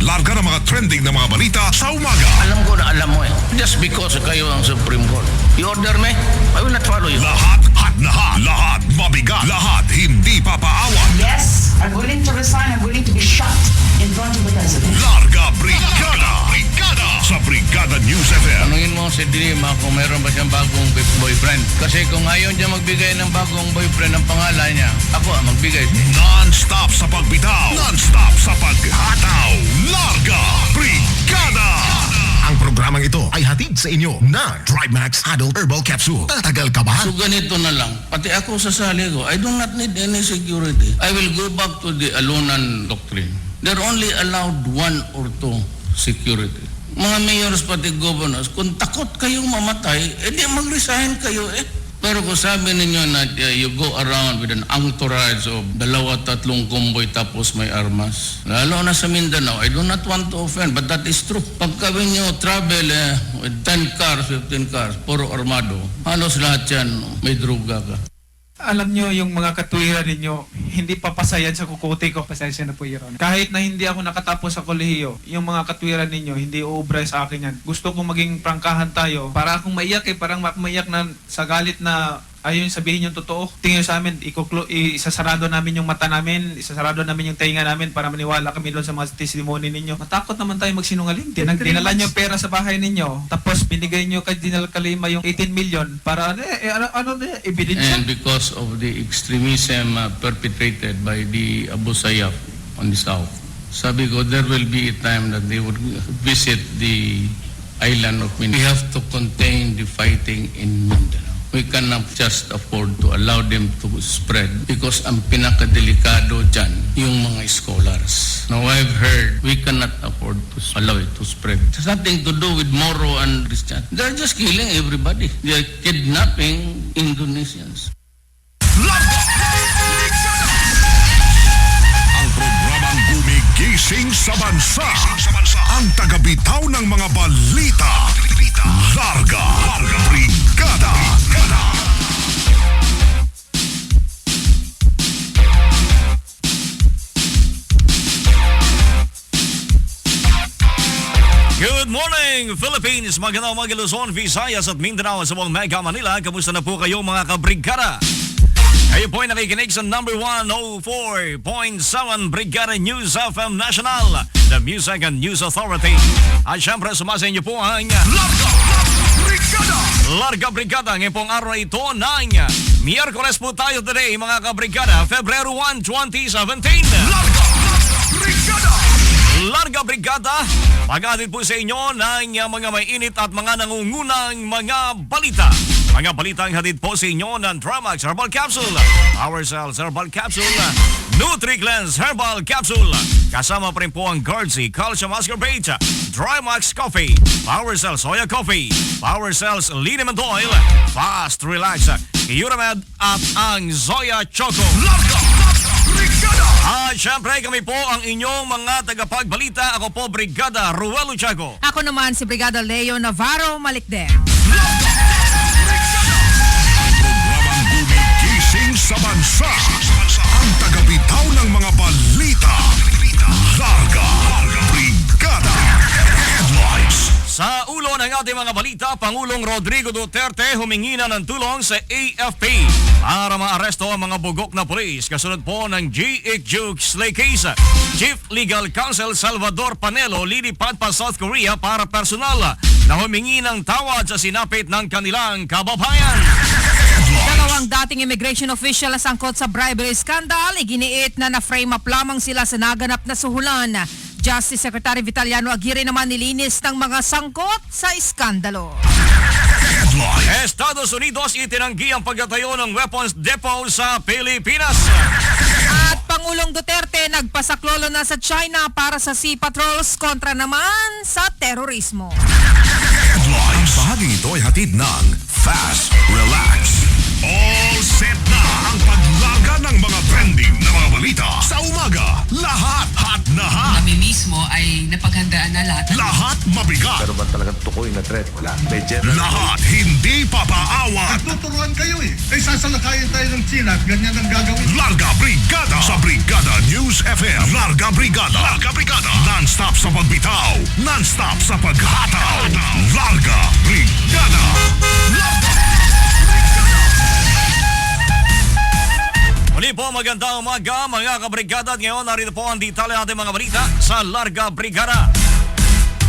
Larga ng mga trending na mga balita sa umaga. Alam ko na alam mo eh. Just because kayo ang Supreme Court. You order me, I will not follow you. Lahat, hot na hot. Lahat, mabigat. Lahat, hindi papaawan. Yes, I'm willing to resign. I'm willing to be shot in front of the president. Larga Brigada. Brigada. Sa Brigada News FM. Tanungin mo si Dilima kung meron ba siyang bagong boyfriend. Kasi kung ayaw niya magbigay ng bagong boyfriend ng pangalan niya, ako ang magbigay. Non-stop sa pagbitaw. Non-stop sa paghataw. Larga Brigada. Ang programang ito ay hatid sa inyo na DriveMax Adult Herbal Capsule. Tatagal ka ba? So ganito na lang. Pati ako sasali ko, I do not need any security. I will go back to the Alunan doctrine. They're only allowed 1 or 2 security. Mga mayors pati governors, kung takot kayong mamatay, edi mag-resign kayo eh. Pero kung sabi ninyo na you go around with an entourage of 2-3 convoy tapos may armas, lalo na sa Mindanao, I do not want to offend, but that is true. Pagkawin nyo travel with 10 cars, 15 cars, puro armado, halos lahat yan may droga ka. Alam nyo, yung mga katwiran ninyo, hindi papasayan sa kukuti ko. Pasensya na po, Your Honor. Kahit na hindi ako nakatapos sa kolehiyo, yung mga katwiran ninyo, hindi uubra sa akin yan. Gusto kong maging prangkahan tayo. Para akong maiyak parang maiyak na sa galit na ayun sabihin yung totoo. Tingin sa amin, isasarado namin yung mata namin, isasarado namin yung tainga namin para maniwala kami doon sa mga testimony ninyo. Matakot naman tayo magsinungaling. Dinala nyo pera sa bahay ninyo, tapos binigay nyo kay Dinal Kalima yung 18 million para ebidensya. And because of the extremism perpetrated by the Abu Sayyaf on the south, sabi ko, there will be a time that they would visit the island of Mindanao. We have to contain the fighting in Mindanao. We cannot just afford to allow them to spread because ang pinakadelikado dyan, yung mga scholars. Now I've heard we cannot afford to allow it to spread. It has nothing to do with Moro and Christian. They're just killing everybody. They're kidnapping Indonesians. Ang programang gumigising sa bansa. Ang tagabitaw ng mga balita. Larga Brigada. Good morning, Philippines! Magandang umaga, Luzon, Visayas at Mindanao sa buong Mega Manila. Kamusta na po kayo mga kabrigada? Kayo po ay nakikinig sa number 104.7 Brigada News FM National, the Music and News Authority. At syempre, sumasa inyo po ang Larga Brigada. Larga Brigada. Ngayon pong araw na ito ng Miyerkules po tayo today mga kabrigada, Febrero 1, 2017. Larga Brigada. Larga Brigada, mag-atid po sa inyo ng mga may init at mga nangungunang mga balita. Mga balitang hatid po sa inyo ng Dramax Herbal Capsule, Power Cells Herbal Capsule, NutriCleanse Herbal Capsule. Kasama pa rin po ang Guardsy Calcium Ascorbate, Drymax Coffee, Power Cells Soya Coffee, Power Cells Liniment Oil, Fast Relax, Uramed at ang Zoya Choco. Larga Brigada. At syempre kami po ang inyong mga tagapagbalita. Ako po Brigada Ruel Uchago. Ako naman si Brigada Leo Navarro Malikden. Programang gumigising sa bansa. Ang tagabitaw ng mga balita. Larga Brigada. Headlines. Sa ulo ng ating mga balita, Pangulong Rodrigo Duterte humingi na ng tulong sa AFP para maaresto ang mga bugok na pulis kasunod po ng G.H. Slay case. Chief Legal Counsel Salvador Panelo lilipat pa South Korea para personal na humingi ng tawad sa sinapit ng kanilang kababayan. Dalawang dating immigration official na sangkot sa bribery scandal, iginiit na na-frame up lamang sila sa naganap na suhulan. Justice Secretary Vitaliano Aguirre naman nilinis ng mga sangkot sa iskandalo. Estados Unidos itinanggi ang pagtatayo ng weapons depot sa Pilipinas. At Pangulong Duterte nagpasaklolo na sa China para sa sea patrols kontra naman sa terorismo. Ang bahagi ito ay hatid ng Fast Relax. All set na ang paglaga ng mga trending na mga balita sa umaga. Lahat hot na hot. Kami mismo ay napaghandaan na lahat. Lahat mabigat. Pero ba talagang tukoy na threat? Wala. May general. Lahat hindi papaawa. Tuturuan kayo eh. Ay sasalakayin tayo ng China at ganyan ang gagawin. Larga Brigada sa Brigada News News FM. Larga Brigada. Larga Brigada. Non-stop sa pagbitaw. Non-stop sa paghataw. Larga Brigada. Muli po, magandang umaga mga kabrigada. At ngayon, narito po ang detalye natin mga balita sa Larga Brigada.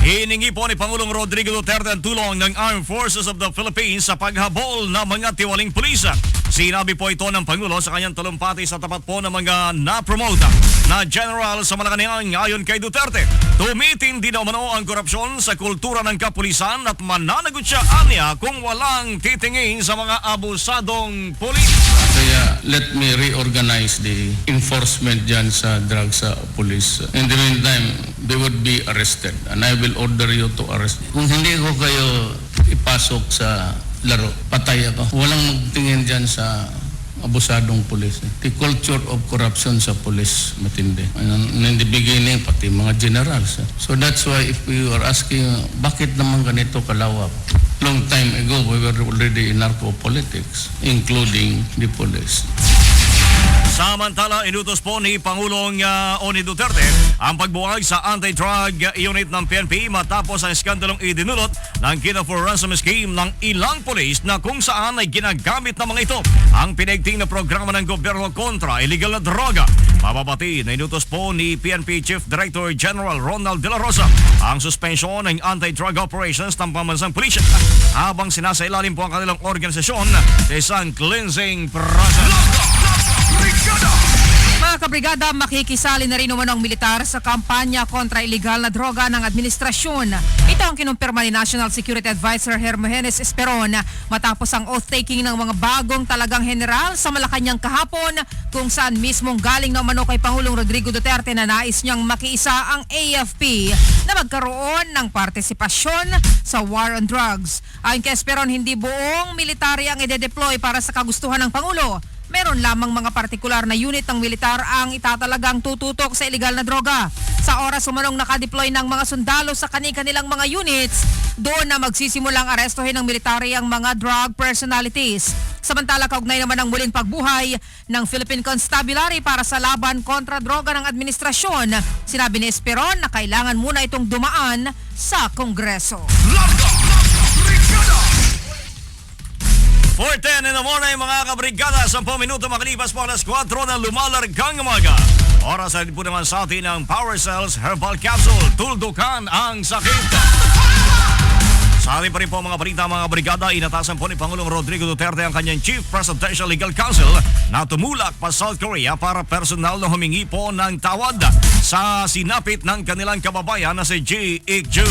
Hiningi po ni Pangulong Rodrigo Duterte ang tulong ng Armed Forces of the Philippines sa paghabol ng mga tiwaling pulis. Sinabi po ito ng Pangulo sa kanyang talumpati sa tapat po ng mga na-promote na general sa Malacanang. Ayon kay Duterte, tumitindi na umano ang korupsyon sa kultura ng kapulisan at mananagot siya anya kung walang titingin sa mga abusadong pulis. Kaya let me reorganize the enforcement dyan sa drugs sa police. In the meantime, they would be arrested and I will order you to arrest. Kung hindi ko kayo ipasok sa laro, patay ako. Walang magtingin dyan sa abusadong pulis. The culture of corruption sa pulis matindi. And in the beginning, pati mga generals. So that's why if we are asking, bakit naman ganito kalawak? Long time ago, we were already in narco-politics, including the police. Samantala, inutos po ni Pangulong Oni Duterte ang pagbuwag sa anti-drug unit ng PNP matapos ang skandalong idinulot ng Kinafor ransom scheme ng ilang polis na kung saan ay ginagamit ng mga ito ang pinagting na programa ng gobyerno kontra illegal na droga. Mababati na inutos po ni PNP Chief Director General Ronald De La Rosa ang suspensyon ng anti-drug operations ng pambansang pulisya habang sinasailalim po ang kanilang organisasyon sa isang cleansing process. Mga kabrigada, makikisali na rin naman ang militar sa kampanya kontra illegal na droga ng administrasyon. Ito ang kinumpirma ni National Security Advisor Hermogenes Esperon matapos ang oath-taking ng mga bagong talagang general sa Malacanang kahapon kung saan mismong galing na umano kay Pangulong Rodrigo Duterte na nais niyang makiisa ang AFP na magkaroon ng partisipasyon sa war on drugs. Ayon kay Esperon, hindi buong military ang ide-deploy para sa kagustuhan ng Pangulo. Meron lamang mga partikular na unit ng militar ang itatalagang tututok sa illegal na droga. Sa oras umanong nakadeploy ng mga sundalo sa kanilang mga units, doon na magsisimulang arestuhin ng military ang mga drug personalities. Samantala, kaugnay naman ang muling pagbuhay ng Philippine Constabulary para sa laban kontra droga ng administrasyon. Sinabi ni Esperon na kailangan muna itong dumaan sa Kongreso. 4:10 in the morning mga kabrigada, 10 minuto makalipas po alas 4 ng lumalargang umaga. Oras na po naman sa atin ng Power Cells Herbal Capsule. Tuldukan ang sakit. Sa atin pa rin po mga balita mga brigada, inatasan po ni Pangulong Rodrigo Duterte ang kanyang Chief Presidential Legal Counsel na tumulak pa South Korea para personal na humingi po ng tawad sa sinapit ng kanilang kababayan na si Ji Ik-ju.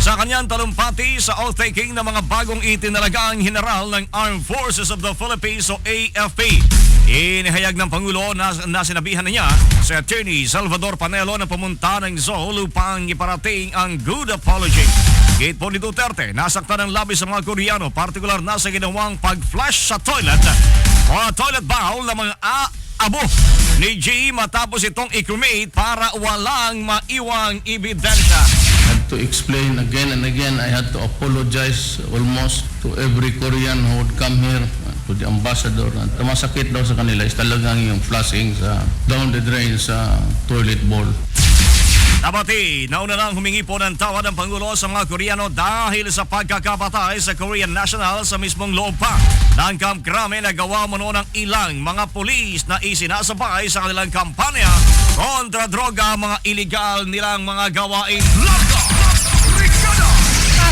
Sa kanyang talumpati sa oath-taking ng mga bagong itinalagang general ng Armed Forces of the Philippines o AFP, inihayag ng Pangulo na sinabihan niya si Attorney Salvador Panelo na pumunta ng Seoul upang iparating ang good apology. Gate po ni Duterte, nasaktan ng labis sa mga Koreano, partikular na sa ginawang pag-flush sa toilet o toilet bowl ng mga abo ni G matapos itong i-cremate para walang maiwang ebidensya. To explain again and again, I had to apologize almost to every Korean who would come here, to the ambassador. At masakit daw sa kanila is talagang yung flushing down the drain sa toilet bowl. Nabati, nauna nang humingi po ng tawad ng Pangulo sa mga Koreano dahil sa pagkakapatay sa Korean national sa mismong loob pa ng Camp Crame na gawa mo noon ng ilang mga pulis na isinasabay sa kanilang kampanya kontra droga, mga illegal nilang mga gawain.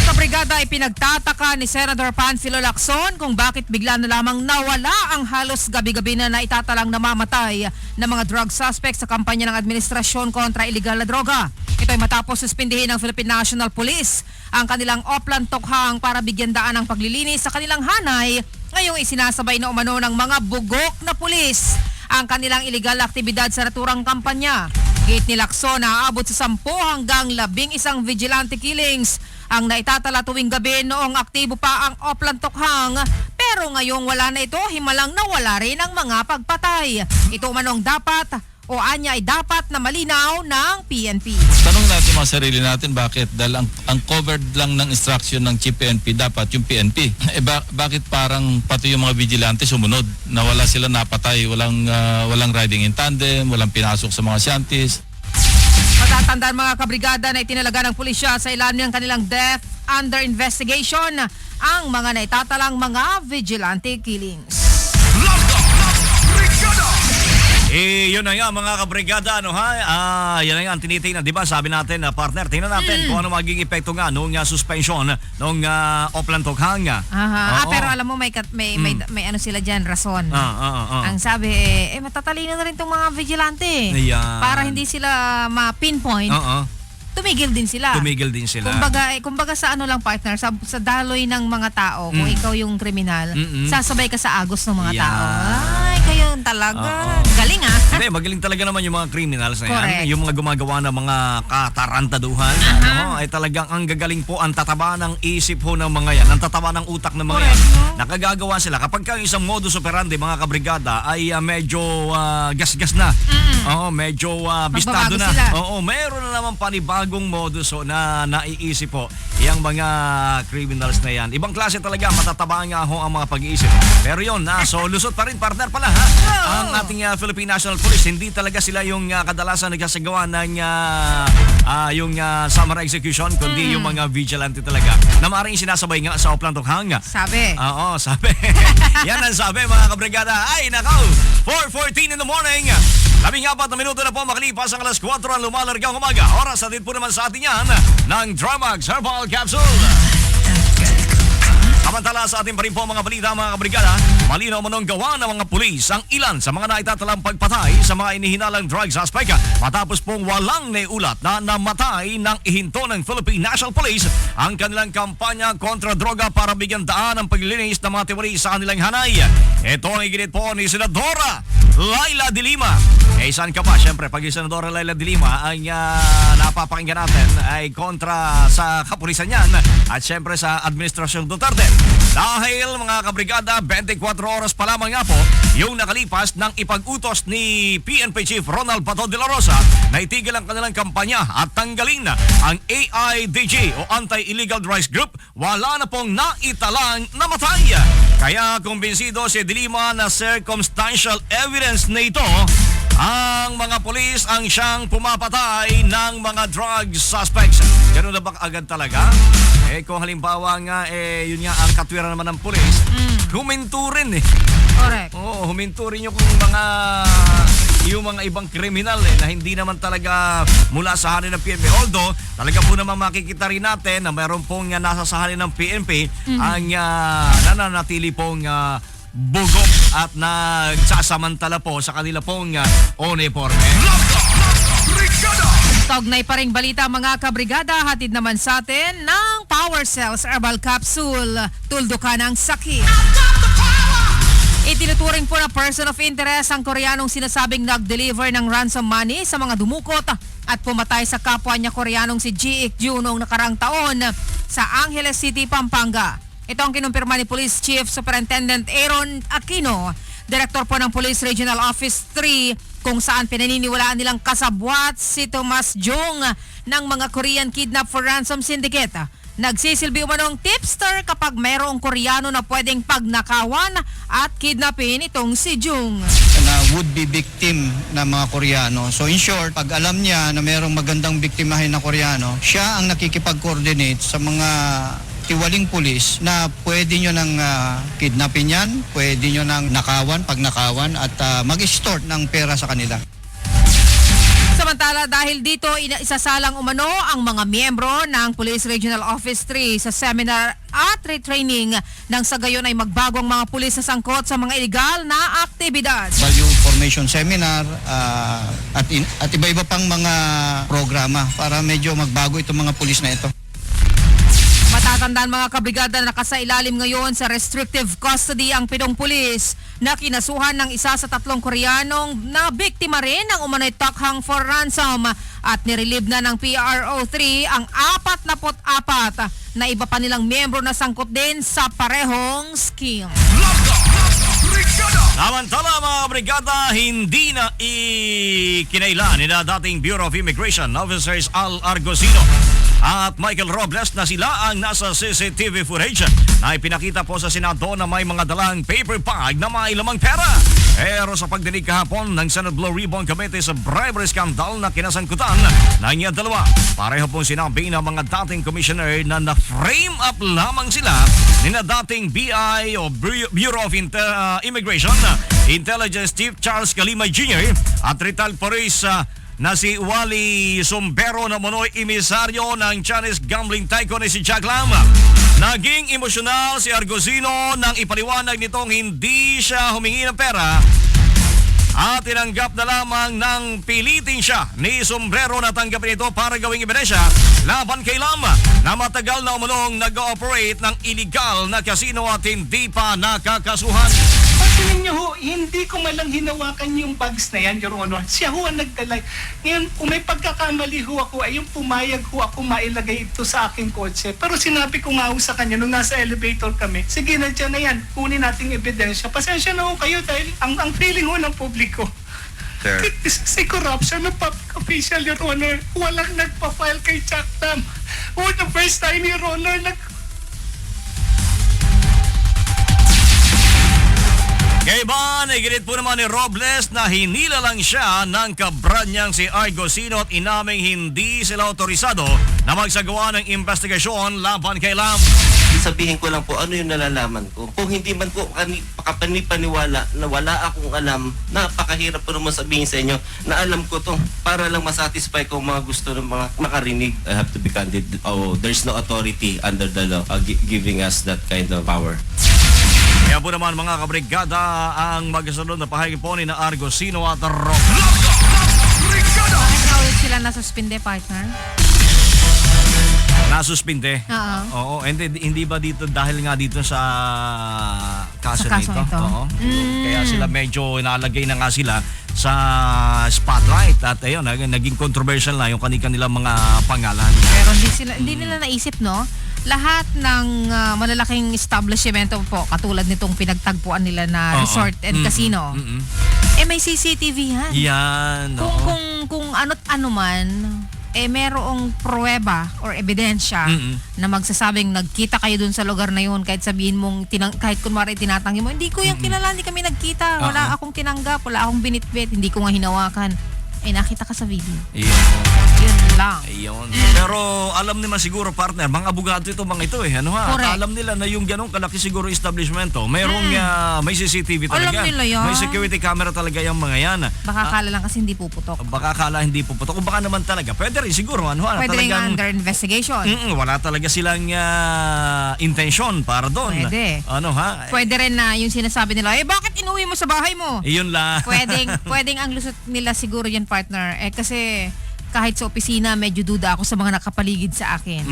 Sa brigada ay pinagtataka ni Senator Panfilo Lacson kung bakit bigla na lamang nawala ang halos gabi-gabi na naitatalang namamatay na mga drug suspects sa kampanya ng administrasyon kontra illegal na droga. Ito ay matapos suspindihin ng Philippine National Police ang kanilang Oplan Tokhang para bigyan daan ng paglilinis sa kanilang hanay, ngayong isinasabay na umano ng mga bugok na pulis ang kanilang illegal aktibidad sa naturang kampanya. Gate ni Lacson na aabot sa 10 hanggang 11 vigilante killings ang naitatala tuwing gabi noong aktibo pa ang Oplan Tokhang, pero ngayong wala na ito, himalang nawala rin ang mga pagpatay. Ito manong dapat o anya ay dapat na malinaw ng PNP. Tanong natin mga sarili natin bakit dahil ang covered lang ng instruction ng Chief PNP dapat yung PNP. Bakit parang pati yung mga vigilante sumunod na wala sila napatay, walang riding in tandem, walang pinasok sa mga shanties. Matatandaan mga kabrigada na itinalaga ng pulisya sa ilalim ng kanilang death under investigation ang mga naitatalang mga vigilante killings. Yun na nga mga kabrigada, ano ha? Yan na nga ang tinitingnan, di ba? Sabi natin, partner, tingnan natin kung ano magiging epekto nga nung suspension nung Oplan Tokhang. Pero alam mo may ano sila diyan, rason. Ang sabi matatalino na rin tong mga vigilante. Ayan. Para hindi sila ma-pinpoint. Tumigil din sila. Kumbaga sa ano lang partner, sa daloy ng mga tao, kung ikaw yung kriminal, sasabay ka sa agos ng mga tao. Ay, kayo talaga. Galing Hindi, magaling talaga naman yung mga criminals na yan. Correct. Yung mga gumagawa ng mga katarantaduhan. Ay talagang ang gagaling po, ang tataba ng isip ho ng mga yan, ang tataba ng utak ng mga yan. Nakagagawa sila. Kapag ka isang modus operandi, mga kabrigada, ay medyo gas-gas na. Medyo bistado na. sila. Meron na naman panibagong modus na naiisip po yung mga criminals na yan. Ibang klase talaga, matataba nga ho ang mga pag-iisip. Pero yun, so lusot pa rin partner pala ha. Ang ating Philippine National Police, hindi talaga sila yung kadalasan nagsasagawa ng yung summary execution, kundi yung mga vigilante talaga na maaaring sinasabay nga sa Oplan Tokhang. Sabi. Oo, sabi. Yan ang sabi mga kabrigada. Ay, nakaw! 4:14 in the morning. 14 na minuto na po makalipas ang alas 4 ang lumalargang umaga. Oras natin po naman sa atin yan ng Dramax Herbal Capsule. Samantala sa ating pa rin po mga balita mga kabrigada, malinaw manong gawa ng mga pulis ang ilan sa mga naitatalang pagpatay sa mga inihinalang drug suspect matapos pong walang naiulat na namatay ng ihinto ng Philippine National Police ang kanilang kampanya kontra droga para bigyan daan ang paglilinis ng mga tiwari sa kanilang hanay. Ito ang iginit po ni Senadora Laila de Lima. Saan ka pa? Siyempre, pag yung Senadora Laila de Lima ang napapakinggan natin ay kontra sa kapulisan yan at siyempre sa Administrasyon Duterte. Dahil mga kabrigada, 24 oras pa lamang nga po yung nakalipas ng ipag-utos ni PNP Chief Ronald Bato de la Rosa na itigil ang kanilang kampanya at tanggalin ang AIDG o Anti-Illegal Drugs Group, wala na pong naitalang namatay. Kaya kumbinsido si de Lima na circumstantial evidence na ito ang mga pulis ang siyang pumapatay ng mga drug suspects. Ganun na ba agad talaga? Kung halimbawa nga, yun nga ang katwiran naman ng pulis, huminto rin Correct. Huminto rin yung mga ibang kriminal na hindi naman talaga mula sa hanin ng PNP. Although, talaga po naman makikita rin natin na mayroon pong nasa sa hanin ng PNP ang nananatili pong bugok at nagsasamantala po sa kanila pong uniforme. Kaugnay pa ring balita mga kabrigada, hatid naman sa atin ng Power Cells Herbal Capsule. Tuldukan ang sakit. Itinuturing po na person of interest ang Koreanong sinasabing nag-deliver ng ransom money sa mga dumukot at pumatay sa kapwa niya Koreanong si Ji Ik-ju noong nakarang taon sa Angeles City, Pampanga. Ito ang kinumpirma ni Police Chief Superintendent Aaron Aquino, Director po ng Police Regional Office 3, kung saan pinaniniwalaan nilang kasabwat si Thomas Jung ng mga Korean Kidnap for Ransom Syndicate. Nagsisilbi umanong tipster kapag mayroong Koreano na pwedeng pagnakawan at kidnapin itong si Jung. Na would-be victim na mga Koreano. So in short, pag alam niya na mayroong magandang biktimahin na Koreano, siya ang nakikipag-coordinate sa mga tiwaling pulis na pwede nyo nang kidnapin yan, pwede nyo nang nakawan, pagnakawan at mag-extort ng pera sa kanila. Samantala, dahil dito isasalang umano ang mga miyembro ng Police Regional Office 3 sa seminar at retraining nang sa gayon ay magbago ang mga pulis sa sangkot sa mga illegal na aktibidad. Value formation seminar at iba-iba pang mga programa para medyo magbago itong mga pulis na ito. Matatandaan mga kabrigada na nakasailalim ngayon sa restrictive custody ang pitong pulis na kinasuhan ng isa sa 3 Koreanong na biktima rin ng umano'y takhang for ransom at nirelieve na ng PRO3 ang 44 na iba pa nilang miyembro na sangkot din sa parehong scheme. Samantala mga brigada, hindi na ikinailan ni na dating Bureau of Immigration Officers Al Argosino at Michael Robles na sila ang nasa CCTV footage na ipinakita po sa Senado na may mga dalang paper bag na may lamang pera. Pero sa pagdinig kahapon ng Senate Blue Ribbon Committee sa bribery scandal na kinasangkutan na niya dalawa, pareho pong sinabi ng mga dating commissioner na na-frame up lamang sila ni na dating BI o Bureau of Immigration Intelligence Chief Charles Calima Jr. at retired police na si Wally Sombero na munoy emisaryo ng Chinese gambling tycoon ni si Jack Lam. Naging emosyonal si Argosino nang ipaliwanag nitong hindi siya humingi ng pera at tinanggap na lamang ng pilitin siya ni Sombrero na tanggapin ito para gawing ebidensya laban kay Lam na matagal na umunong nag-ooperate ng illegal na casino at hindi pa nakakasuhan. Pagkainin niyo ho, hindi ko malang hinawakan yung bags na yan, Your Honor. Siya ho ang nagdala. Ngayon, kung may pagkakamali ho ako, ay yung pumayag ho ako mailagay ito sa aking kotse. Pero sinabi ko nga ho sa kanya nung nasa elevator kami, sige na dyan na yan, kunin nating ebidensya. Pasensya na ho kayo dahil ang feeling ho ng publiko. Sir. This is a corruption ng public official, Your Honor. Walang nagpa-file kay Jack Lam. Oh, the first time, Your Honor, Kaiban, iginit po naman ni Robles na hinila lang siya ng kabrad niyang si Argosino at inaming hindi sila otorisado na magsagawa ng investigasyon laban kay Lam. Sabihin ko lang po ano yung nalalaman ko. Kung hindi man po paniwala na wala akong alam, napakahirap po naman sabihin sa inyo na alam ko to para lang masatisfy ko mga gusto ng mga makarinig. I have to be candid. Oh, there's no authority under the law giving us that kind of power. Kaya po naman mga kabrigada ang magkasunod na pahayag po ni na Argosino at Robles. Bakit na ulit sila nasuspinde, partner? Nasuspinde? Oo. Hindi ba dito dahil nga dito sa kaso nito? Oo. Kaya sila medyo nalagay na nga sila sa spotlight at ayun, naging controversial na yung kanilang mga pangalan. Pero hindi nila naisip, no? Lahat ng malalaking establishmento po, katulad nitong pinagtagpuan nila na resort and casino, may CCTV yan. Yan. Kung ano't ano man, merong pruweba or ebidensya na magsasabing nagkita kayo dun sa lugar na yun, kahit sabihin mong, kahit kunwari tinatanggi mo, hindi ko yung kilala, hindi kami nagkita, wala akong tinanggap, wala akong binitbit, hindi ko nga hinawakan. Nakita ka sa video. Yun lang. Ayun. Pero alam naman siguro, partner, mga abogado ito, mga ito ano ha? Alam nila na yung ganong kalaki siguro establishmento, merong may CCTV talaga. Alam nila yan. May security camera talaga yung mga yan. Baka kala lang kasi hindi puputok. Baka kala hindi puputok. Kung baka naman talaga. Pwede rin siguro. Pwede rin under investigation. Wala talaga silang intention para doon. Pwede. Pwede rin na yung sinasabi nila, bakit inuwi mo sa bahay mo? Iyon lang. Pwedeng ang lusot nila siguro yan, partner. Kasi kahit sa opisina, medyo duda ako sa mga nakapaligid sa akin.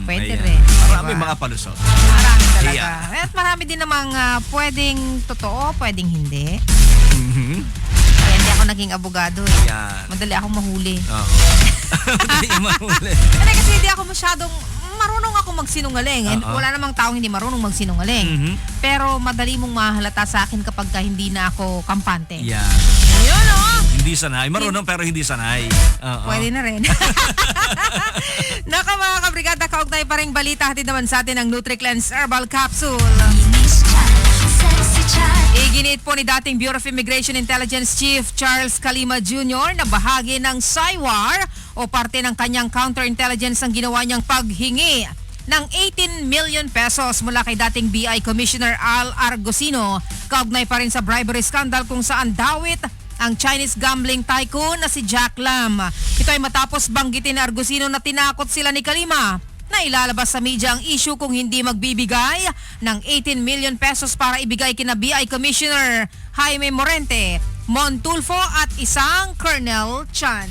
Pwede rin. Marami mga palusot. Marami talaga. At marami din namang pwedeng totoo, pwedeng hindi. Kaya hindi ako naging abogado eh. Madali akong mahuli. Madali mahuli. Kasi hindi ako masyadong marunong ako magsinungaling. Wala namang taong hindi marunong magsinungaling. Pero madali mong mahalata sa akin kapag hindi na ako kampante. Yun Hindi sanay. Marunong pero hindi sanay. Pwede na rin. Naka mga kabrigada, kaugnay pa rin balita. Hatid naman sa atin ang NutriCleanse Herbal Capsule. Iginiit po ni dating Bureau of Immigration Intelligence Chief Charles Calima Jr. na bahagi ng SIWAR o parte ng kanyang counterintelligence ang ginawa niyang paghingi ng 18 million pesos mula kay dating BI Commissioner Al Argosino. Kaugnay pa rin sa bribery scandal kung saan dawit ang Chinese gambling tycoon na si Jack Lam. Ito ay matapos banggitin ni Argosino na tinakot sila ni Calima na ilalabas sa media ang issue kung hindi magbibigay ng 18 million pesos para ibigay kina BI Commissioner Jaime Morente, Montulfo at isang Colonel Chan.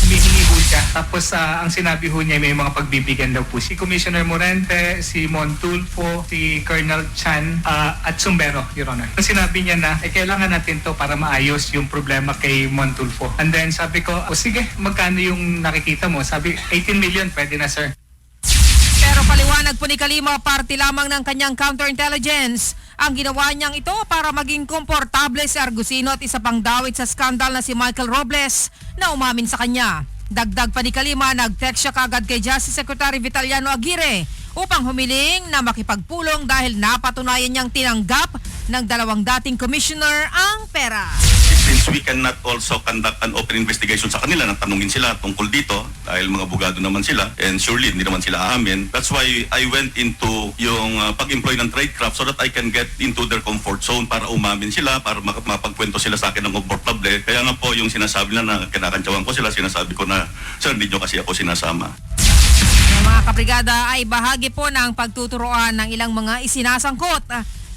Humihingi po siya. Tapos ang sinabi ho niya may mga pagbibigyan daw po. Si Commissioner Morente, si Montulfo, si Colonel Chan at Sombero, Your Honor. Ang sinabi niya na kailangan natin to para maayos yung problema kay Montulfo. And then sabi ko, sige, magkano yung nakikita mo? Sabi, 18 million, pwede na sir. Pero paliwanag po ni Calima, parte lamang ng kanyang counterintelligence Ang ginawa niyang ito para maging komportable si Argusino at isa pang dawit sa skandal na si Michael Robles na umamin sa kanya. Dagdag pa ni Kalima, nag-text siya kagad kay Justice Secretary Vitaliano Aguirre upang humiling na makipagpulong dahil napatunayan niyang tinanggap ng 2 dating commissioner ang pera. Since we cannot also conduct an open investigation sa kanila, nang tanungin sila tungkol dito dahil mga abogado naman sila and surely hindi naman sila aamin. That's why I went into yung pag-employ ng tradecraft so that I can get into their comfort zone para umamin sila, para mapagkwento sila sa akin ng komportable. Kaya nga po yung sinasabi na kinakantsawan ko sila, sinasabi ko na, sir, hindi nyo kasi ako sinasama. Ang mga kabrigada ay bahagi po ng pagtuturoan ng ilang mga isinasangkot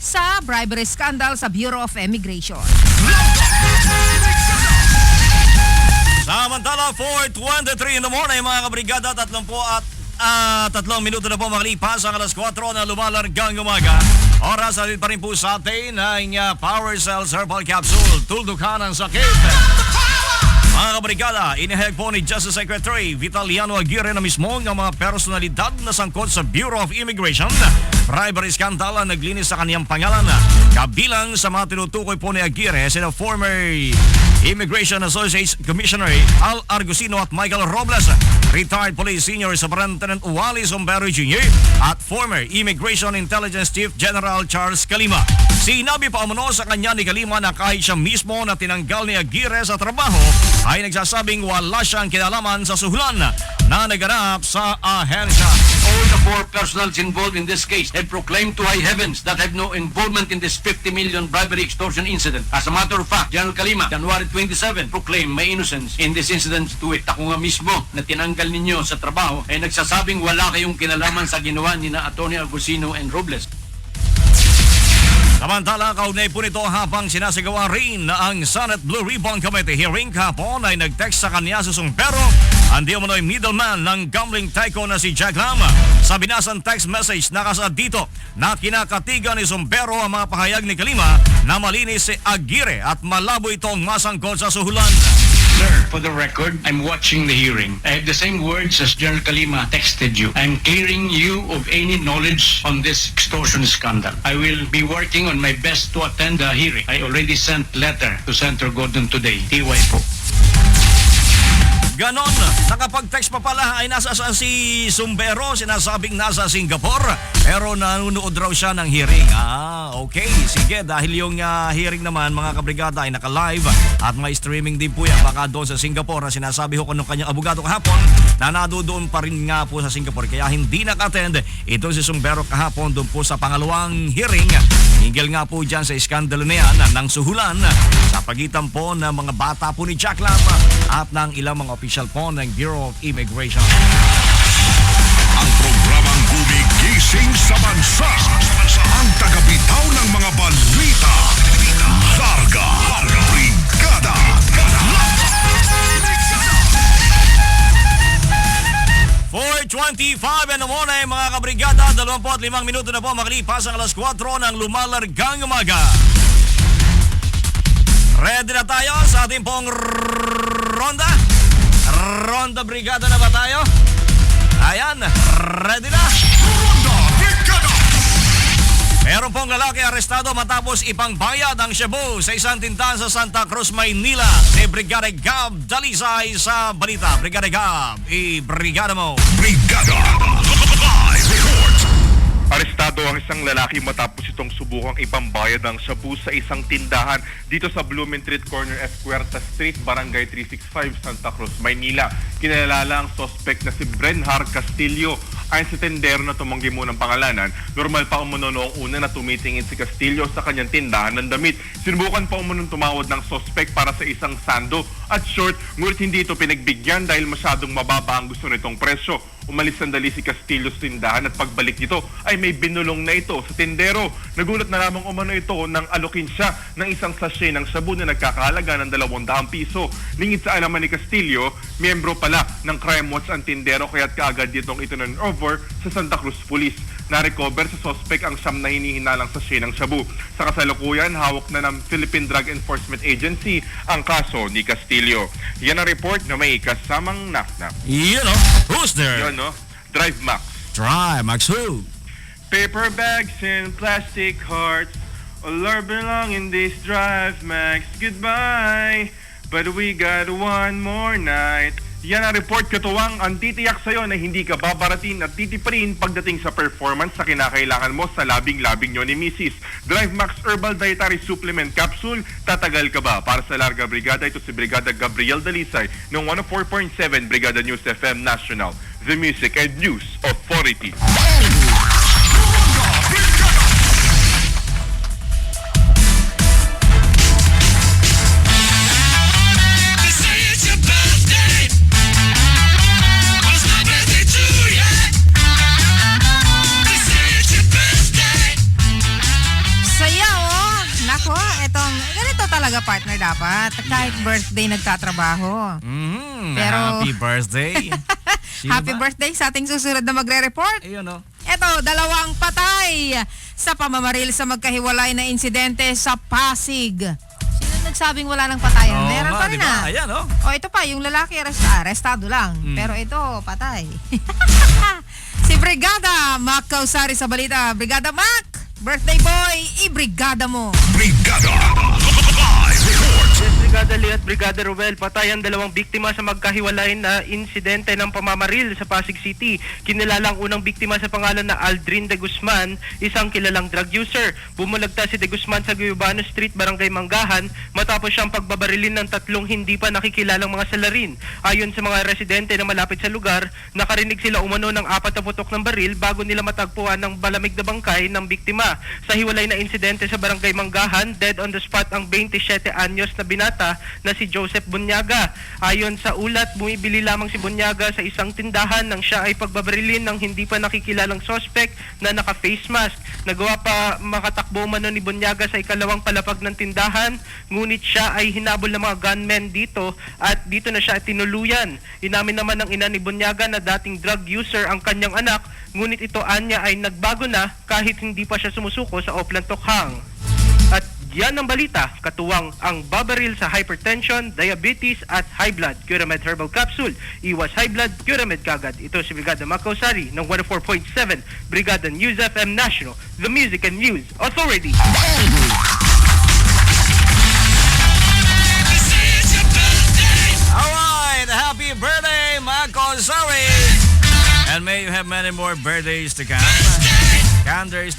sa bribery scandal sa Bureau of Immigration. Samantala, 4:23 in the morning, mga kabrigada, 3 minuto na po makalipas ang alas 4 na lumalargang umaga. Oras na pa rin po sa atin ng Power Cells Herbal Capsule. Tuldukan ang sakit. Mga kabrigada, inihayag po ni Justice Secretary Vitaliano Aguirre na mismo ang mga personalidad na sangkot sa Bureau of Immigration. Bribery scandal ang naglinis sa kaniyang pangalan. Kabilang sa mga tinutukoy po ni Aguirre, sina former Immigration Associates Commissioner Al Argusino at Michael Robles, retired Police Senior Superintendent Wally Sombero Jr. at former Immigration Intelligence Chief General Charles Kalima. Sinabi pa umano sa kanya ni Kalima na kahit siya mismo na tinanggal ni Aguirre sa trabaho ay nagsasabing wala siyang kinalaman sa suhulan na naganap sa ahensya. All the 4 personals involved in this case have proclaimed to high heavens that have no involvement in this 50 million bribery extortion incident. As a matter of fact, General Kalima, January 27, proclaimed my innocence in this incident to it. Ako nga mismo na tinanggal ninyo sa trabaho ay nagsasabing wala kayong kinalaman sa ginawa ni na Atty. Argusino and Robles. Samantala, kaugnay po nito habang sinasagawa rin na ang Senate Blue Ribbon Committee hearing kahapon ay nag-text sa kanya si Sombero, ang di umano'y middleman ng gambling tycoon na si Jack Lam. Sa binasang text message, nakasaad dito na kinakatigan ni Sombero ang mga pahayag ni Kalima na malinis si Aguirre at malabo itong masangkot sa suhulan. Sir, for the record, I'm watching the hearing. I have the same words as General Kalima texted you. I'm clearing you of any knowledge on this extortion scandal. I will be working on my best to attend the hearing. I already sent letter to Senator Gordon today. TY po. Ganon, nakapag-text pa pala ay nasa si Sombero, sinasabing nasa Singapore, pero nanonood raw siya ng hearing. Okay, sige, dahil yung hearing naman mga kabrigada ay naka-live at may streaming din po yan baka doon sa Singapore na sinasabi ko ng kanyang abogado kahapon na nadoon pa rin nga po sa Singapore kaya hindi naka-attend ito si Sombero kahapon doon po sa pangalawang hearing. Hinggil nga po dyan sa iskandalo na yan ng suhulan sa pagitan po ng mga bata po ni Jack Lam at ng ilang mga official po ng Bureau of Immigration. Ang programang gumigising sa bansa. Ang tagabitaw ng mga balita. Larga. Brigada. 4:25 in the morning, mga kabrigada. 25 minuto na po makalipas ang alas 4 ng lumalargang umaga. Ready na tayo sa ating pong ronda? Ronda Brigada na ba tayo? Ayan, ready na? Ronda Brigada! Meron pong lalaki arestado matapos ipangbayad ang shabu sa isang tindahan sa Santa Cruz, Maynila. Si Brigada Gab Dalisay sa balita. Brigada Gab, i-brigada mo. Brigada Live Report. Arestado ang isang lalaki matapos itong subukang ipambayad ang shabu sa isang tindahan dito sa Blooming Street Corner, Escuerta Street, Barangay 365, Santa Cruz, Maynila. Kinalala ang suspect na si Brenhar Castillo. Ayon sa tendero na tumanggi mo ng pangalanan, normal pa umano noong una na tumitingin si Castillo sa kanyang tindahan ng damit. Sinubukan pa umano tumawad ng suspect para sa isang sando at short, ngunit hindi ito pinagbigyan dahil masyadong mababa ang gusto nitong presyo. Umalis sandali si Castillo sa tindahan at pagbalik nito ay may binulong na ito sa tendero. Nagulat na lamang umano ito nang alokin siya ng isang sachet ng shabu na nagkakahalaga ng 200 piso. Lingid sa alaman ni Castillo, miyembro pala ng Crime Watch ang tendero kaya't kaagad ditong ito over sa Santa Cruz Police. Na-recover sa suspect ang siyam na hinihinalang sachet ng shabu. Sa kasalukuyan, hawak na ng Philippine Drug Enforcement Agency ang kaso ni Castillo. Yan ang report na may kasamang naknak. You know, who's there? Yun, no? Drive Max. Drive Max who? Paper bags and plastic hearts, All our belong in this drive, Max, goodbye. But we got one more night. Yan ang report, Katuwang. Ang titiyak sa'yo na hindi ka babaratin at titiparin pagdating sa performance sa kinakailangan mo sa labing-labing nyo ni Mrs. Drive Max Herbal Dietary Supplement Capsule. Tatagal ka ba? Para sa Larga Brigada, ito si Brigada Gabriel Dalisay ng 104.7 Brigada News FM National, the Music and News Authority. Talaga partner dapat kahit birthday nagtatrabaho. Pero happy birthday. happy birthday sa ating susunod na magre-report. Ayun o. Ito, 2 patay sa pamamaril sa magkahiwalay na insidente sa Pasig. Sino nagsabing wala ng patayan? Meron pa rin diba? Ayan o. O ito pa, yung lalaki arestado lang. Pero ito, patay. Si Brigada Mac Causari sa balita. Brigada Mac, birthday boy, i-brigada mo. Brigada Yes, Brigada Lee at Brigada Ruel, patay ang 2 biktima sa magkahiwalay na insidente ng pamamaril sa Pasig City. Kinilala ang unang biktima sa pangalan na Aldrin de Guzman, isang kilalang drug user. Bumulagta si de Guzman sa Guyubano Street, Barangay Manggahan, matapos siyang pagbabarilin ng 3 hindi pa nakikilalang mga salarin. Ayon sa mga residente na malapit sa lugar, nakarinig sila umano ng 4 na putok ng baril bago nila matagpuan ng balamig na bangkay ng biktima. Sa hiwalay na insidente sa Barangay Manggahan, dead on the spot ang 27 anyos na binata na si Joseph Bunyaga. Ayon sa ulat, bumibili lamang si Bunyaga sa isang tindahan nang siya ay pagbabarilin ng hindi pa nakikilalang suspect na naka-face mask. Nagawa pa makatakbo umano ni Bunyaga sa ikalawang palapag ng tindahan, ngunit siya ay hinabol ng mga gunmen dito at dito na siya tinuluyan. Inamin naman ng ina ni Bunyaga na dating drug user ang kanyang anak, ngunit ito anya ay nagbago na kahit hindi pa siya sumusuko sa Oplan Tokhang. At yan ang balita, Katuwang, ang babaril sa hypertension, diabetes at high blood. Curamed Herbal Capsule. Iwas high blood, Curamed kagad. Ito si Brigada Mac Causari ng 104.7 Brigada News FM National, the Music and News Authority. Alright, happy birthday, Mac Causari! And may you have many more birthdays to come. Candles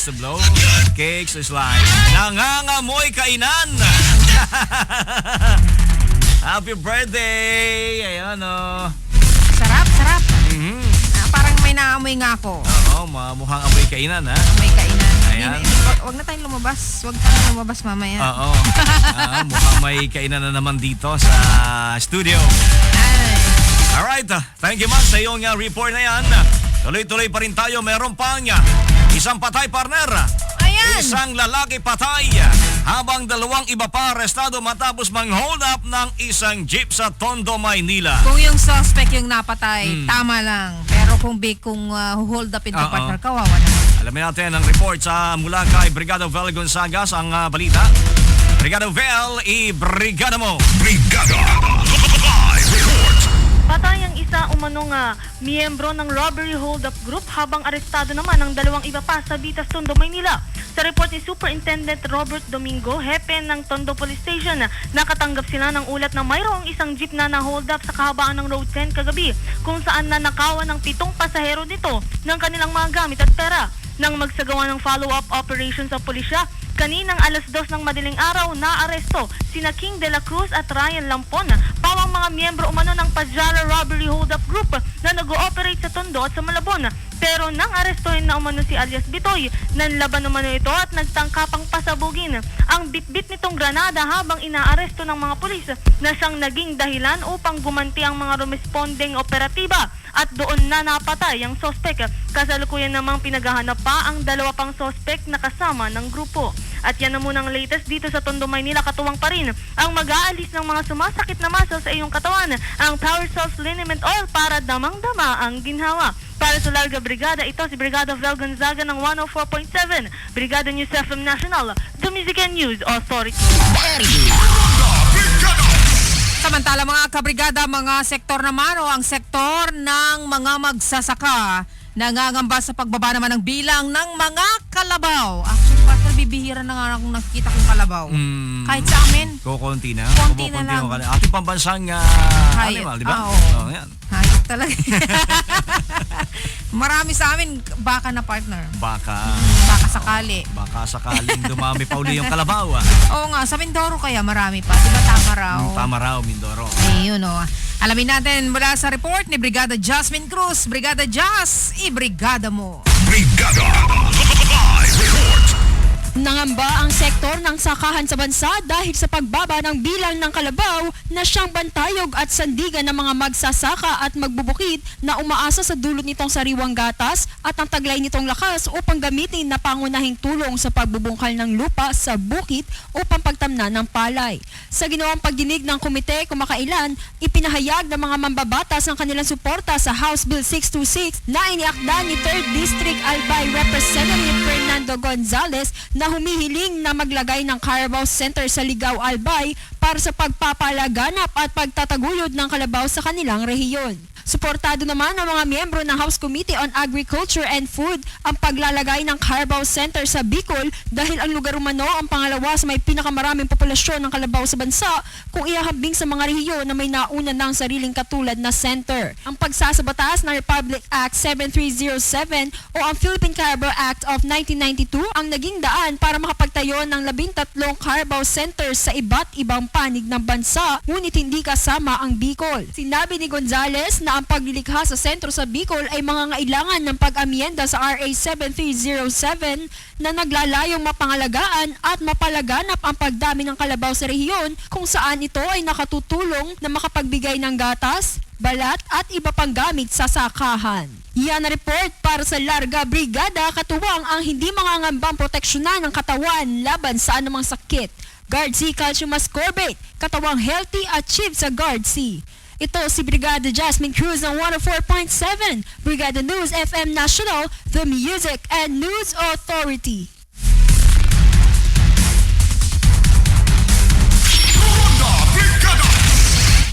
to blow, cakes to slice. Nangangamoy kainan! Happy birthday! Ayan o. Sarap. Parang may naamoy nga ako. Oo, mukhang amoy kainan ha. Amoy kainan. Ayan. Wag na tayong lumabas. Wag tayong lumabas mamaya. Oo. Mukhang may kainan na naman dito sa studio. Alright, thank you much sa iyong report na yan. Tuloy-tuloy pa rin tayo, meron pang isang patay partner. Ayan. Isang lalaki patay habang 2 iba pa arestado matapos mang-hold up ng isang jeep sa Tondo, Maynila. Kung yung suspect yung napatay, tama lang. Pero kung hold up ito partner, kawawa na. Alamin natin ang report mula kay Brigada Vel Gonzagas ang balita. Brigada Vel, i-brigada mo. Brigada Live Report. Patay ang isa umanong miyembro ng robbery hold-up group habang arestado naman ang 2 iba pa sa Bitas, Tondo, Maynila. Sa report ni Superintendent Robert Domingo, hepe ng Tondo Police Station, nakatanggap sila ng ulat na mayroong isang jeep na na-hold up sa kahabaan ng Road 10 kagabi kung saan nanakawan ng 7 pasahero nito ng kanilang mga gamit at pera. Nang magsagawa ng follow-up operation sa pulisya, kaninang 2:00 ng madaling araw na aresto sina King de la Cruz at Ryan Lampon, pawang mga miyembro umano ng Pajara Robbery Hold-Up Group na nag-ooperate sa Tondo at sa Malabon. Pero nang arestuhin na umano si alias Bitoy, nanlaban umano ito at nagtangka pang pasabugin ang bitbit nitong granada habang inaaresto ng mga pulis na siyang naging dahilan upang gumanti ang mga rumesponding operatiba at doon na napatay ang sospek. Kasalukuyan namang pinaghahanap pa ang 2 pang sospek na kasama ng grupo. At yan na muna ang latest dito sa Tondo, Maynila. Katuwang pa rin ang mag-aalis ng mga sumasakit na muscle sa iyong katawan, ang Power Cells Liniment Oil para damang-dama ang ginhawa. Para sa Larga Brigada, ito si Brigada Vel Gonzaga ng 104.7 Brigada News FM National, the Music and News Authority. Samantala mga kabrigada, mga sektor naman o ang sektor ng mga magsasaka Nangangamba sa pagbaba naman ng bilang ng mga kalabaw. Actually, partner, bibihira na nga akong nakikita kong kalabaw. Kahit sa amin. Kukunti na. Konti na lang. Ating pambansang animal, di ba? Oo. Yan. Hayop talaga. Marami sa amin, baka na, partner. Baka Sakali. Baka sakaling dumami pa uli yung kalabaw. Oo nga, sa Mindoro kaya marami pa. Di ba tama raw? Tama raw, Mindoro. Ayun o. Alamin natin mula sa report ni Brigada Jasmine Cruz. Brigada Jas, ibrigada mo. Brigada Live Report. Nangamba ang sektor ng sakahan sa bansa dahil sa pagbaba ng bilang ng kalabaw na siyang bantayog at sandigan ng mga magsasaka at magbubukid na umaasa sa dulot nitong sariwang gatas at ang taglay nitong lakas upang gamitin na pangunahing tulong sa pagbubungkal ng lupa sa bukid upang pagtamnan ng palay. Sa ginawang pagdinig ng komite kumakailan, ipinahayag ng mga mambabatas ang kanilang suporta sa House Bill 626 na iniakda ni 3rd District Albay Representative Fernando Gonzales na humihiling na maglagay ng Carabao Center sa Ligao Albay para sa pagpapalaganap at pagtataguyod ng kalabaw sa kanilang rehiyon. Suportado naman ng mga miyembro ng House Committee on Agriculture and Food ang paglalagay ng Carabao Center sa Bicol dahil ang lugar umano ang pangalawa sa may pinakamaraming populasyon ng kalabaw sa bansa kung ihahambing sa mga rehiyon na may nauna ng sariling katulad na center. Ang pagsasabatas ng Republic Act 7307 o ang Philippine Carabao Act of 1992 ang naging daan para makapagtayo ng 13 Carabao Centers sa iba't ibang panig ng bansa, ngunit hindi kasama ang Bicol. Sinabi ni Gonzales na ang paglilikha sa sentro sa Bicol ay mangangailangan ng pag-amyenda sa RA 7307 na naglalayong mapangalagaan at mapalaganap ang pagdami ng kalabaw sa rehiyon kung saan ito ay nakatutulong na makapagbigay ng gatas, balat at iba pang gamit sa sakahan. Yan na report para sa Larga Brigada, katuwang ang hindi mangangambang proteksyonan ng katawan laban sa anumang sakit. Guard C Calcium Ascorbate, katawang healthy achieved sa Guard C. Ito si Brigada Jasmine Cruz ng 104.7, Brigada News FM National, the Music and News Authority.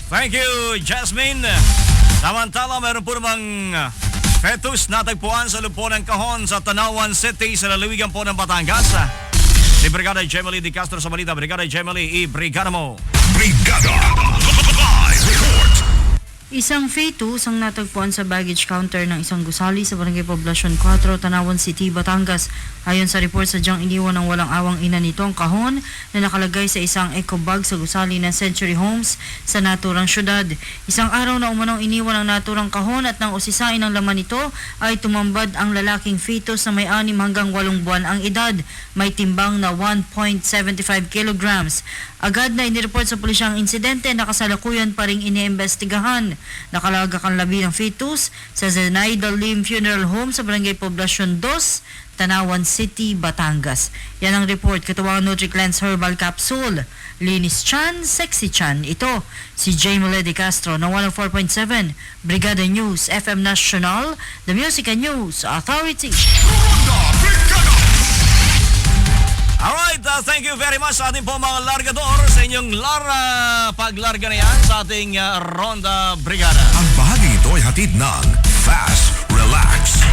Thank you, Jasmine. Samantala, meron po namang fetus natagpuan sa lupo ng kahon sa Tanawan City sa lalawigan po ng Batangas. Si Brigada Gemily Di Castro sa balita. Brigada Gemily, i-brigada mo. Brigada Live Report. Isang fetus ang natagpuan sa baggage counter ng isang gusali sa Barangay Poblacion 4, Tanawan City, Batangas. Ayon sa report, sadyang iniwan ng walang awang ina nito ang kahon na nakalagay sa isang eco bag sa gusali ng Century Homes sa naturang syudad. Isang araw na umanong iniwan ang naturang kahon at nang usisain ang laman nito ay tumambad ang lalaking fetus na may 6 hanggang 8 buwan ang edad. May timbang na 1.75 kilograms. Agad na inireport sa pulisya ang insidente na kasalukuyan pa ring iniimbestigahan. Nakalagak ang labi ng fetus sa Zenaida Lim Funeral Home sa Barangay Poblacion 2, Tanawan City, Batangas. Yan ang report, katuwang Nutri-Cleanse Herbal Capsule. Linis Chan, Sexy Chan. Ito, si Jamie Di Castro ng 104.7, Brigada News FM National, the Music and News Authority. Alright, thank you very much sa ating po mga largador sa inyong paglarga na yan sa ating Ronda Brigada. Ang bahagi ito ay hatid ng Fast Relax.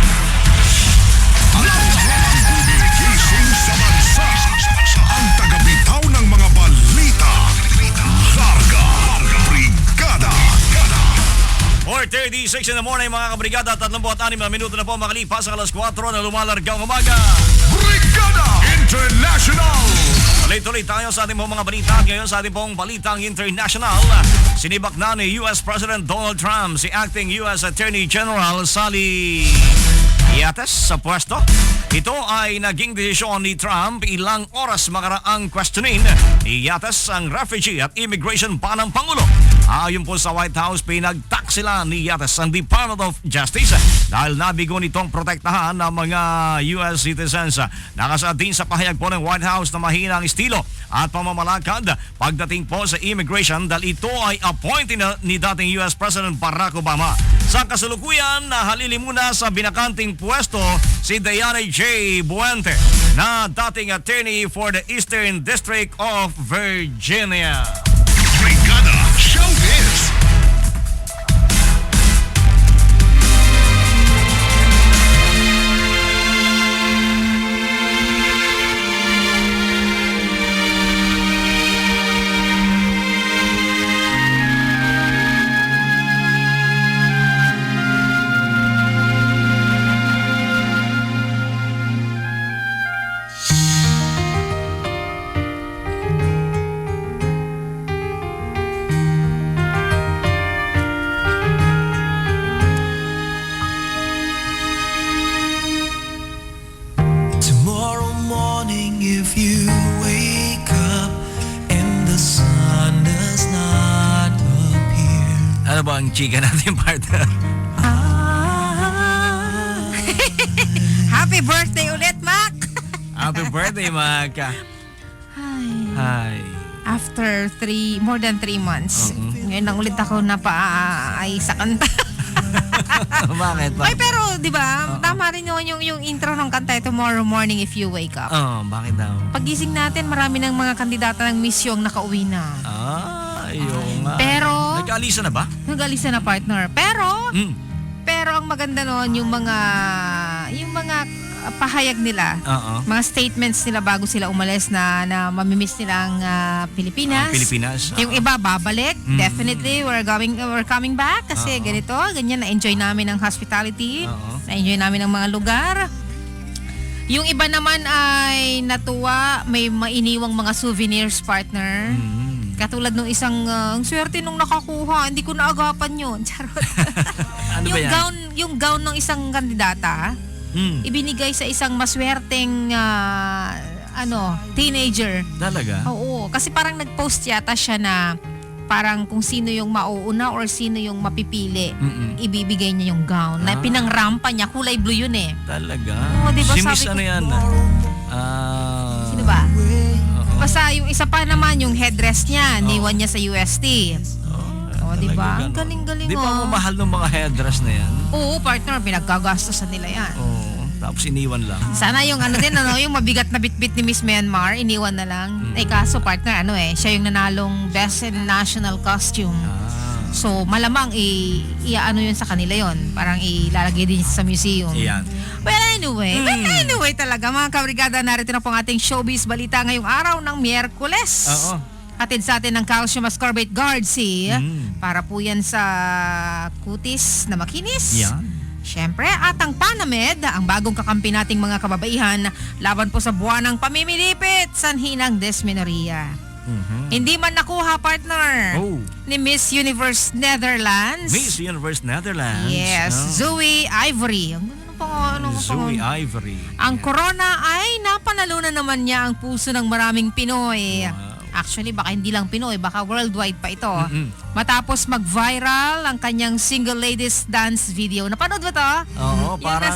Gising sa bansa. Ang tagabitaw ng mga balita. Larga Brigada. 4:36 in the morning mga kabrigada, 36 na minuto na po makalipas sa alas 4 na lumalargang umaga. Brigada International. Tuloy-tuloy tayo sa ating pong mga balita. Ngayon sa ating pong balitang international, sinibak na ni US President Donald Trump si acting US Attorney General Sally Yates sa pwesto. Ito ay naging desisyon ni Trump ilang oras makaraang questionin ni Yates ang refugee at immigration pa ng Pangulo. Ayon po sa White House, pinagtak sila ni Yates ang Department of Justice dahil nabigo nitong protektahan ng mga US citizens. Nakasaad din sa pahayag po ng White House na mahina ang estilo at pamamalakad pagdating po sa immigration dahil ito ay appointee ni dating US President Barack Obama. Sa kasalukuyan, nahalili muna sa binakanting pwesto si Diana J. Buente na dating attorney for the Eastern District of Virginia. Brigada Showbiz. Ano ba ang chika natin, partner? Happy birthday ulit, Mac! Happy birthday, Mac! Hi. After more than 3 months, ngayon lang ulit ako ay sa kanta. Bakit ba? Ay, pero, di ba, tama rin yung intro ng kanta, Tomorrow Morning If You Wake Up. Bakit daw? Pagising natin, marami ng mga kandidata ng Miss Yung nakauwi na. Ayun nga. Pero, nag-alisa na ba? Nag-alisa na, partner. Pero ang maganda noon, yung mga pahayag nila, mga statements nila bago sila umalis na mamimiss nila ang Pilipinas. Yung iba babalik, definitely we're coming back kasi ganyan na-enjoy namin ang hospitality, na-enjoy namin ang mga lugar. Yung iba naman ay natuwa, may mainiwang mga souvenirs, partner. Katulad nung isang ang swerte nung nakakuha, hindi ko naagapan yun. Charot. Ano ba yan? Yung gown ng isang kandidata, ibinigay sa isang maswerteng teenager. Talaga? Oo, kasi parang nag-post yata siya na parang kung sino yung mauuna or sino yung mapipili, ibibigay niya yung gown. Na pinangrampa niya, kulay blue yun eh. Talaga? Oo, diba, Si sabi Miss ko, ano yan? Sino ba? Basta yung isa pa naman, yung headdress niya, niwan niya sa UST. Diba? Ang galing-galing. Di ba mamahal ng mga headdress na yan? Oo, partner, pinagkagastosan nila yan. Tapos iniwan lang. Sana yung yung mabigat na bitbit ni Miss Myanmar, iniwan na lang. Kaso partner, siya yung nanalong Best in National Costume. So, malamang iaano yun sa kanila yon. Parang ilalagay din sa museum. Iyan. Well, anyway talaga, mga kabrigada, narito na po ang ating showbiz balita ngayong araw ng Miyerkules. Hatid sa atin ng Calcium Ascorbate Guard C para po yan sa kutis na makinis. Siyempre, at ang Panamed, ang bagong kakampi nating mga kababaihan laban po sa buwanang pamimilipit, sanhi ng dysmenorrhea. Hindi man nakuha, partner, ni Miss Universe Netherlands. Miss Universe Netherlands. Yes, Zoe Ivory. Zoe Ivory. Ang corona ay napanalunan naman niya ang puso ng maraming Pinoy. Actually, baka hindi lang Pinoy, baka worldwide pa ito. Matapos mag-viral ang kanyang Single Ladies Dance video. Napanood ba to? Oo, parang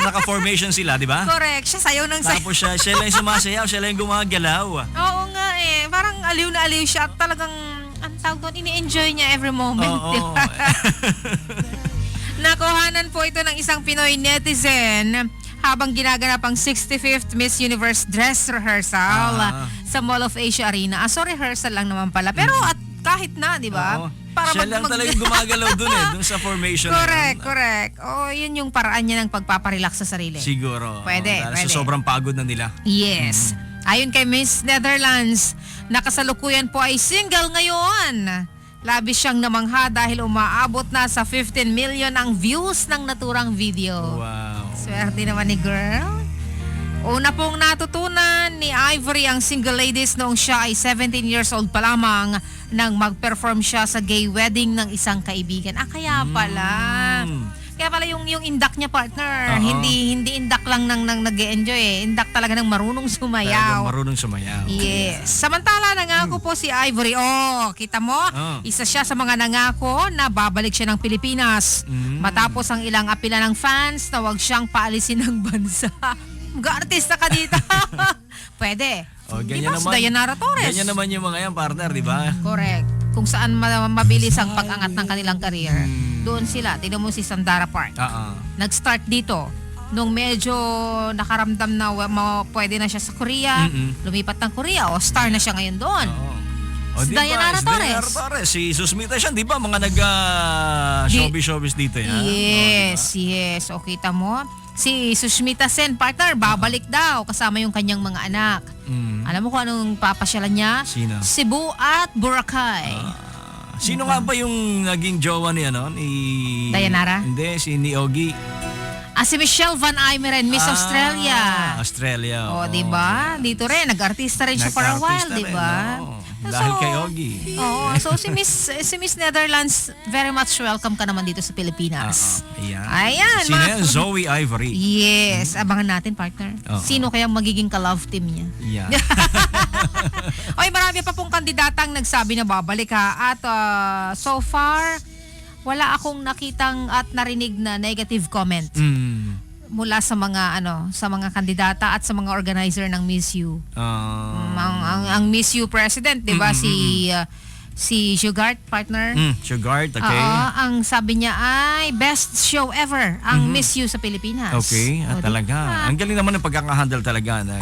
naka-formation sila, di ba? Correct. Siya sayaw ng sayaw. Tapos siya lang yung sumasayaw, siya lang yung gumagalaw. Oo nga eh. Parang aliw na aliw siya at talagang, ang tawag doon, ini-enjoy niya every moment. Diba? Nakuhanan po ito ng isang Pinoy netizen habang ginaganap ang 65th Miss Universe dress rehearsal sa Mall of Asia Arena. Rehearsal lang naman pala. Pero at kahit na, di ba? Siya lang talagang gumagalaw dun dun sa formation. Correct. Yun yung paraan niya ng pagpaparelax sa sarili. Siguro. Pwede. Sa sobrang pagod na nila. Yes. Ayon kay Miss Netherlands, nakasalukuyan po ay single ngayon. Labis siyang namangha dahil umaabot na sa 15 million ang views ng naturang video. Wow. Swerte naman ni girl. Una pong natutunan ni Ivory ang Single Ladies noong siya ay 17 years old pa lamang nang mag-perform siya sa gay wedding ng isang kaibigan. Kaya pala yung indak niya, partner. Hindi indak lang nang nag-e-enjoy eh. Indak talaga ng marunong sumayaw. Yes. Samantala, nangako po si Ivory. Kita mo? Isa siya sa mga nangako na babalik siya ng Pilipinas. Matapos ang ilang apila ng fans na huwag siyang paalisin ng bansa. Mag-artista ka dito. Pwede. Ganyan naman. Dayanara Torres. Ganyan naman yung mga yan, partner, di ba? Correct. Kung saan mabilis ang pag-angat ng kanilang career. Doon sila. Tignan mo si Sandara Park. Nag-start dito. Nung medyo nakaramdam na pwede na siya sa Korea, lumipat ng Korea. Star na siya ngayon doon. Si Dayanara Torres. Si Susmita siya, di ba? Mga nag-showbiz dito yan. Yes. O, kita mo? Si Sushmita Sen, partner, babalik daw kasama yung kanyang mga anak. Alam mo kung anong papasyalan niya? Sino? Cebu at Boracay. Sino nga ba yung naging jowa niya noon? Dayanara? Hindi, si Niogi. Si Michelle Van Aimeren, Miss Australia. Australia. Diba? Dito rin, nag-artista rin siya for a while, diba? Dahil kay Ogie. So si Miss Netherlands, very much welcome ka naman dito sa Pilipinas. Ayan. Sino yan? Zoe Ivory. Yes. Abangan natin, partner. Sino kayang magiging ka-love team niya? Yeah. Oy, marami pa pong kandidatang nagsabi na babalik ha. At so far, wala akong nakitang at narinig na negative comment mula sa mga sa mga kandidata at sa mga organizer ng Miss You. Ang Miss You president, 'di ba, si Sugart, partner? Sugart, okay. Ang sabi niya ay best show ever ang Miss You sa Pilipinas. Okay, talaga. Ang galing naman ng pagkakahandle talaga ng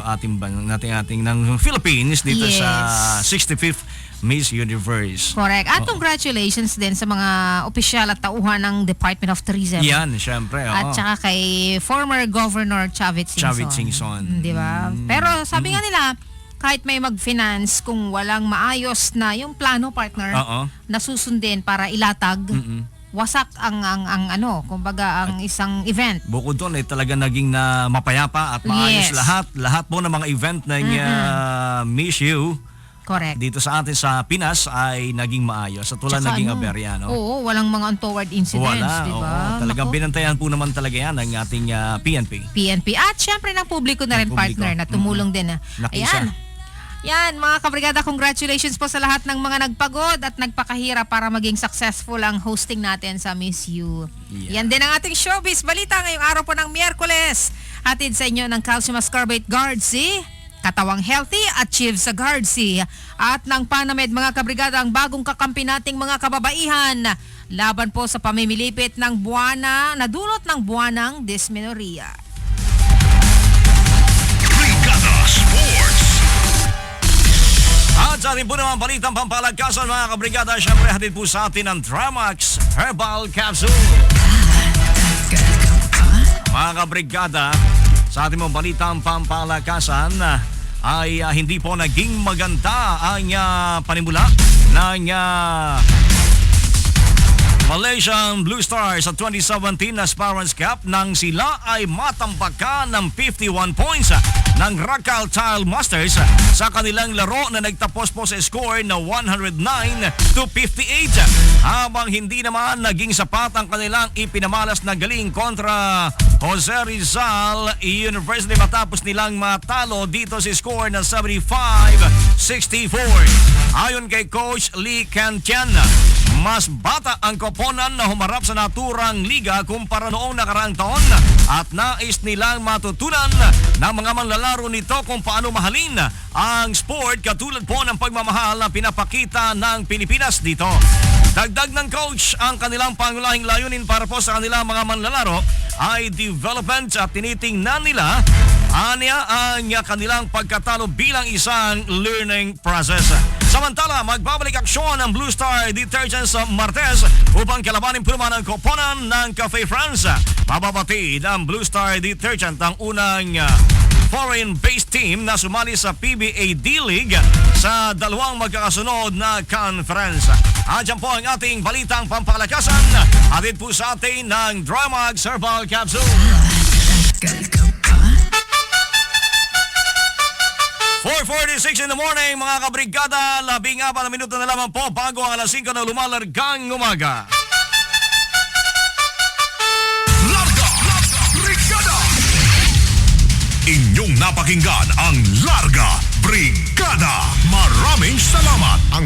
ating ng Philippines dito sa 65th Miss Universe. Correct. At congratulations din sa mga opisyal at tauhan ng Department of Tourism. Yan, syempre. At saka kay former Governor Chavit Singson. Di ba? Pero sabi nga nila, kahit may mag-finance, kung walang maayos na yung plano, partner, na susundin para ilatag, wasak ang kumbaga ang isang event. Bukod doon ay talaga naging na mapayapa at maayos lahat po ng mga event ng Miss You. Correct. Dito sa atin sa Pinas ay naging maayos at wala naging aberya, no? Oo, walang mga untoward incidents, wala, di ba? Talagang binantayan po naman talaga yan ng ating PNP. At syempre ng publiko na rin, partner, na tumulong din. Nakisa. Yan, mga kabrigada, congratulations po sa lahat ng mga nagpagod at nagpakahirap para maging successful ang hosting natin sa Miss You. Yan din ang ating showbiz balita ngayong araw po ng Miyerkules. Hatid sa inyo ng Calcium Ascorbate Guard C, Katawang Healthy at Chief sa Guard C. At ng Panamed, mga kabrigada, ang bagong kakampi nating mga kababaihan laban po sa pamimilipit ng buwana na dulot ng buwanang dysmenorrhea. Brigada Sports. At sa ating po naman balitang pampalagkasan, mga kabrigada, syempre hatid po sa atin ang Dramax Herbal Capsule. Mga kabrigada, sa ating mga balitang pampalagkasan ay hindi po naging maganda ang panimula ng Malaysian Blue Stars sa 2017 Aspirants Cup nang sila ay matampakan ng 51 points ng Racal Tile Masters sa kanilang laro na nagtapos po sa score na 109-58, habang hindi naman naging sapat ang kanilang ipinamalas na galing kontra Jose Rizal University matapos nilang matalo dito sa score na 75-64. Ayon kay Coach Lee Kantian, mas bata ang koponan na humarap sa naturang liga kumpara noong nakaraang taon at nais nilang matutunan ng mga manlalaro nito kung paano mahalin ang sport katulad po ng pagmamahal na pinapakita ng Pilipinas dito. Dagdag ng coach, ang kanilang pangunahing layunin para po sa kanilang mga manlalaro ay development at tinitingnan nila ang kanilang pagkatalo bilang isang learning process. Samantala, magbabalik aksyon ang Blue Star Detergents sa Martes upang kalabanin po naman ang koponan ng Cafe France. Mababatid ang Blue Star Detergent ang unang foreign-based team na sumali sa PBA D-League sa dalawang magkakasunod na conference. At yan po ang ating balitang pampalakasan. Hatid po sa atin ng Dramax Herbal Capsule. 4:46 in the morning, mga kabrigada. 14 na minuto na lamang po bago ang alas 5 na lumalargang umaga. Larga Brigada! Inyong napakinggan ang Larga Brigada. Maraming salamat. Ang